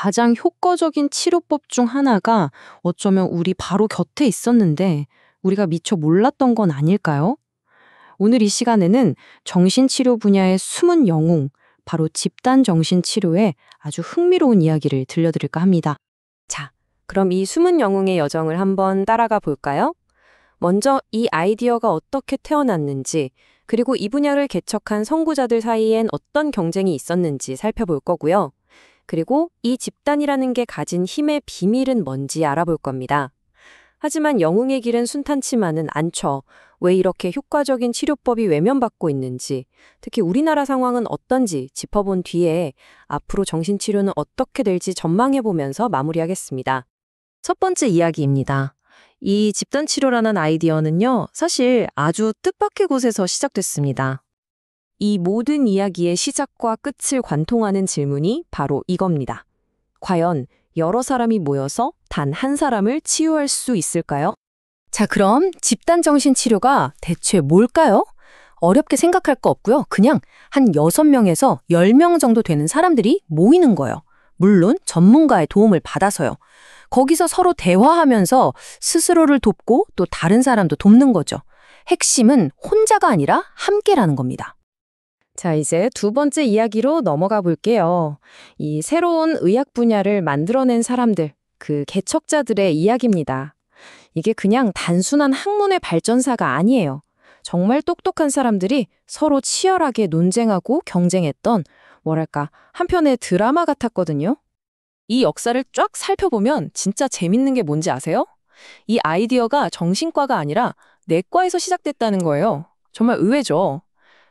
가장 효과적인 치료법 중 하나가 어쩌면 우리 바로 곁에 있었는데 우리가 미처 몰랐던 건 아닐까요? 오늘 이 시간에는 정신치료 분야의 숨은 영웅, 바로 집단 정신치료의 아주 흥미로운 이야기를 들려드릴까 합니다. 자, 그럼 이 숨은 영웅의 여정을 한번 따라가 볼까요? 먼저 이 아이디어가 어떻게 태어났는지, 그리고 이 분야를 개척한 선구자들 사이엔 어떤 경쟁이 있었는지 살펴볼 거고요. 그리고 이 집단이라는 게 가진 힘의 비밀은 뭔지 알아볼 겁니다. 하지만 영웅의 길은 순탄치만은 않죠. 왜 이렇게 효과적인 치료법이 외면받고 있는지, 특히 우리나라 상황은 어떤지 짚어본 뒤에 앞으로 정신치료는 어떻게 될지 전망해보면서 마무리하겠습니다. 첫 번째 이야기입니다. 이 집단치료라는 아이디어는요, 사실 아주 뜻밖의 곳에서 시작됐습니다. 이 모든 이야기의 시작과 끝을 관통하는 질문이 바로 이겁니다. 과연 여러 사람이 모여서 단 한 사람을 치유할 수 있을까요? 자, 그럼 집단 정신치료가 대체 뭘까요? 어렵게 생각할 거 없고요. 그냥 한 6명에서 10명 정도 되는 사람들이 모이는 거예요. 물론 전문가의 도움을 받아서요. 거기서 서로 대화하면서 스스로를 돕고 또 다른 사람도 돕는 거죠. 핵심은 혼자가 아니라 함께라는 겁니다. 자, 이제 두 번째 이야기로 넘어가 볼게요. 이 새로운 의학 분야를 만들어낸 사람들, 그 개척자들의 이야기입니다. 이게 그냥 단순한 학문의 발전사가 아니에요. 정말 똑똑한 사람들이 서로 치열하게 논쟁하고 경쟁했던, 뭐랄까, 한편의 드라마 같았거든요. 이 역사를 쫙 살펴보면 진짜 재밌는 게 뭔지 아세요? 이 아이디어가 정신과가 아니라 내과에서 시작됐다는 거예요. 정말 의외죠?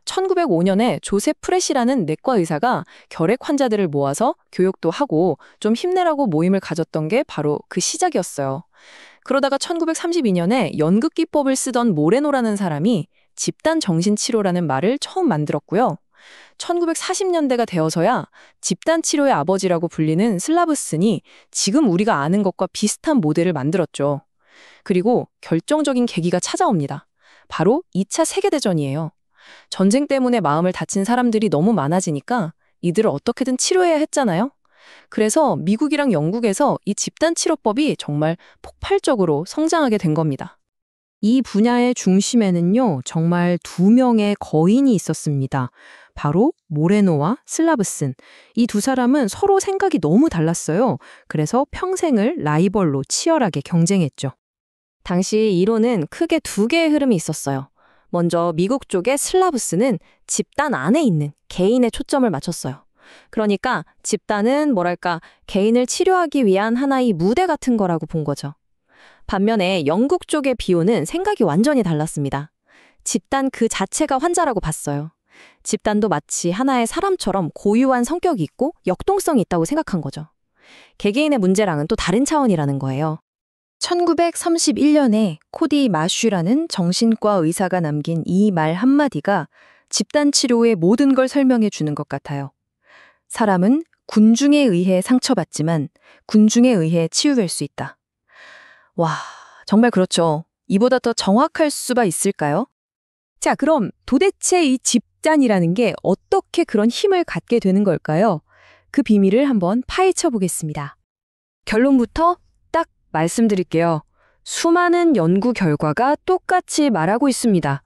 1905년에 조셉 프렛이라는 내과 의사가 결핵 환자들을 모아서 교육도 하고 좀 힘내라고 모임을 가졌던 게 바로 그 시작이었어요. 그러다가 1932년에 연극기법을 쓰던 모레노라는 사람이 집단 정신치료라는 말을 처음 만들었고요. 1940년대가 되어서야 집단치료의 아버지라고 불리는 슬라브슨이 지금 우리가 아는 것과 비슷한 모델을 만들었죠. 그리고 결정적인 계기가 찾아옵니다. 바로 2차 세계대전이에요. 전쟁 때문에 마음을 다친 사람들이 너무 많아지니까 이들을 어떻게든 치료해야 했잖아요. 그래서 미국이랑 영국에서 이 집단치료법이 정말 폭발적으로 성장하게 된 겁니다. 이 분야의 중심에는요, 정말 두 명의 거인이 있었습니다. 바로 모레노와 슬라브슨. 이 두 사람은 서로 생각이 너무 달랐어요. 그래서 평생을 라이벌로 치열하게 경쟁했죠. 당시 이론은 크게 두 개의 흐름이 있었어요. 먼저 미국 쪽의 슬라브스는 집단 안에 있는 개인에 초점을 맞췄어요. 그러니까 집단은 뭐랄까 개인을 치료하기 위한 하나의 무대 같은 거라고 본 거죠. 반면에 영국 쪽의 비오는 생각이 완전히 달랐습니다. 집단 그 자체가 환자라고 봤어요. 집단도 마치 하나의 사람처럼 고유한 성격이 있고 역동성이 있다고 생각한 거죠. 개개인의 문제랑은 또 다른 차원이라는 거예요. 1931년에 코디 마슈라는 정신과 의사가 남긴 이 말 한마디가 집단 치료의 모든 걸 설명해 주는 것 같아요. 사람은 군중에 의해 상처받지만 군중에 의해 치유될 수 있다. 와, 정말 그렇죠. 이보다 더 정확할 수가 있을까요? 자, 그럼 도대체 이 집단이라는 게 어떻게 그런 힘을 갖게 되는 걸까요? 그 비밀을 한번 파헤쳐 보겠습니다. 결론부터 딱 말씀드릴게요. 수많은 연구 결과가 똑같이 말하고 있습니다.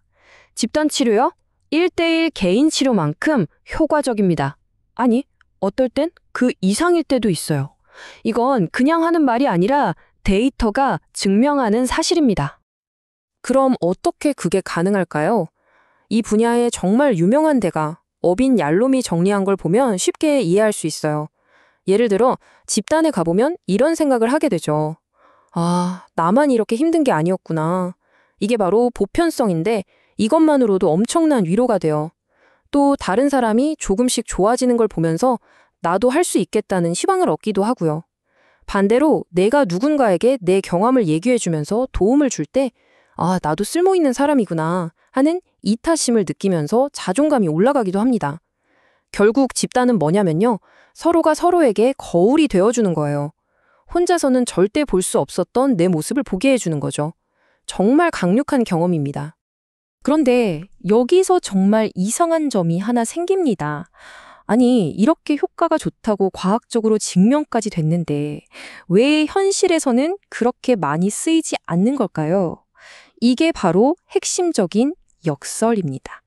집단 치료요? 1대1 개인 치료만큼 효과적입니다. 아니, 어떨 땐 그 이상일 때도 있어요. 이건 그냥 하는 말이 아니라 데이터가 증명하는 사실입니다. 그럼 어떻게 그게 가능할까요? 이 분야에 정말 유명한 데가 어빈 얄롬이 정리한 걸 보면 쉽게 이해할 수 있어요. 예를 들어 집단에 가보면 이런 생각을 하게 되죠. 아, 나만 이렇게 힘든 게 아니었구나. 이게 바로 보편성인데 이것만으로도 엄청난 위로가 돼요. 또 다른 사람이 조금씩 좋아지는 걸 보면서 나도 할 수 있겠다는 희망을 얻기도 하고요. 반대로 내가 누군가에게 내 경험을 얘기해주면서 도움을 줄 때 아, 나도 쓸모있는 사람이구나 하는 이타심을 느끼면서 자존감이 올라가기도 합니다. 결국 집단은 뭐냐면요. 서로가 서로에게 거울이 되어주는 거예요. 혼자서는 절대 볼 수 없었던 내 모습을 보게 해주는 거죠. 정말 강력한 경험입니다. 그런데 여기서 정말 이상한 점이 하나 생깁니다. 아니, 이렇게 효과가 좋다고 과학적으로 증명까지 됐는데 왜 현실에서는 그렇게 많이 쓰이지 않는 걸까요? 이게 바로 핵심적인 역설입니다.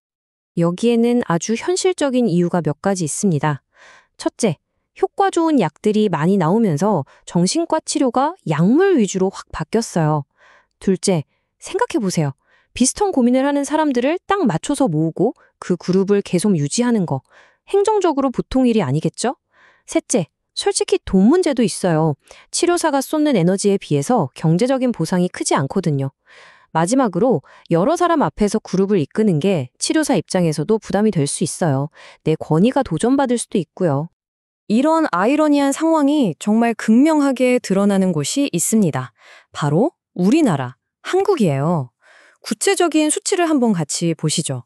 여기에는 아주 현실적인 이유가 몇 가지 있습니다. 첫째, 효과 좋은 약들이 많이 나오면서 정신과 치료가 약물 위주로 확 바뀌었어요. 둘째, 생각해보세요. 비슷한 고민을 하는 사람들을 딱 맞춰서 모으고 그 그룹을 계속 유지하는 거. 행정적으로 보통 일이 아니겠죠? 셋째, 솔직히 돈 문제도 있어요. 치료사가 쏟는 에너지에 비해서 경제적인 보상이 크지 않거든요. 마지막으로 여러 사람 앞에서 그룹을 이끄는 게 치료사 입장에서도 부담이 될 수 있어요. 내 권위가 도전받을 수도 있고요. 이런 아이러니한 상황이 정말 극명하게 드러나는 곳이 있습니다. 바로 우리나라, 한국이에요. 구체적인 수치를 한번 같이 보시죠.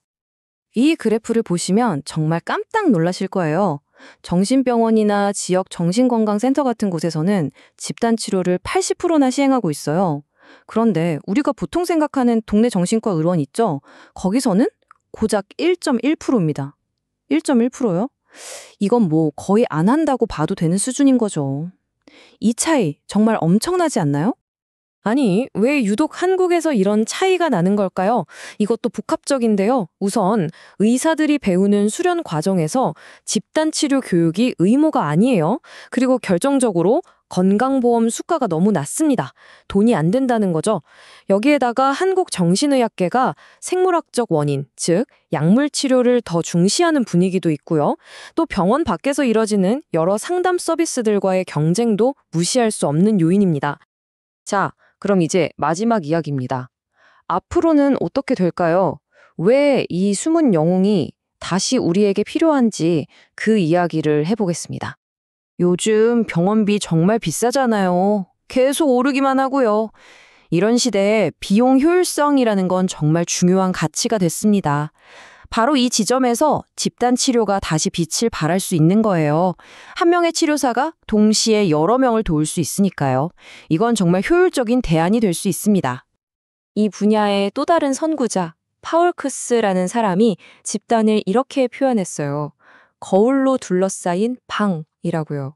이 그래프를 보시면 정말 깜짝 놀라실 거예요. 정신병원이나 지역 정신건강센터 같은 곳에서는 집단치료를 80%나 시행하고 있어요. 그런데 우리가 보통 생각하는 동네 정신과 의원 있죠? 거기서는 고작 1.1%입니다. 1.1%요? 이건 뭐 거의 안 한다고 봐도 되는 수준인 거죠. 이 차이 정말 엄청나지 않나요? 아니, 왜 유독 한국에서 이런 차이가 나는 걸까요? 이것도 복합적인데요. 우선 의사들이 배우는 수련 과정에서 집단치료 교육이 의무가 아니에요. 그리고 결정적으로 건강보험 수가가 너무 낮습니다. 돈이 안 된다는 거죠. 여기에다가 한국정신의학계가 생물학적 원인, 즉 약물 치료를 더 중시하는 분위기도 있고요. 또 병원 밖에서 이뤄지는 여러 상담 서비스들과의 경쟁도 무시할 수 없는 요인입니다. 자, 그럼 이제 마지막 이야기입니다. 앞으로는 어떻게 될까요? 왜 이 숨은 영웅이 다시 우리에게 필요한지 그 이야기를 해보겠습니다. 요즘 병원비 정말 비싸잖아요. 계속 오르기만 하고요. 이런 시대에 비용 효율성이라는 건 정말 중요한 가치가 됐습니다. 바로 이 지점에서 집단 치료가 다시 빛을 발할 수 있는 거예요. 한 명의 치료사가 동시에 여러 명을 도울 수 있으니까요. 이건 정말 효율적인 대안이 될 수 있습니다. 이 분야의 또 다른 선구자, 파울크스라는 사람이 집단을 이렇게 표현했어요. 거울로 둘러싸인 방이라고요.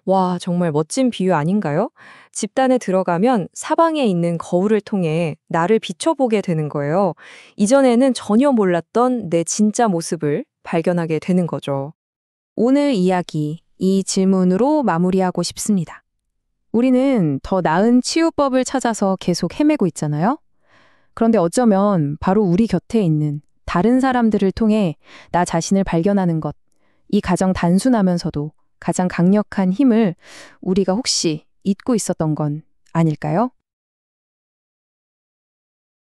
와, 정말 멋진 비유 아닌가요? 집단에 들어가면 사방에 있는 거울을 통해 나를 비춰보게 되는 거예요. 이전에는 전혀 몰랐던 내 진짜 모습을 발견하게 되는 거죠. 오늘 이야기, 이 질문으로 마무리하고 싶습니다. 우리는 더 나은 치유법을 찾아서 계속 헤매고 있잖아요? 그런데 어쩌면 바로 우리 곁에 있는 다른 사람들을 통해 나 자신을 발견하는 것, 이 가장 단순하면서도 가장 강력한 힘을 우리가 혹시 잊고 있었던 건 아닐까요?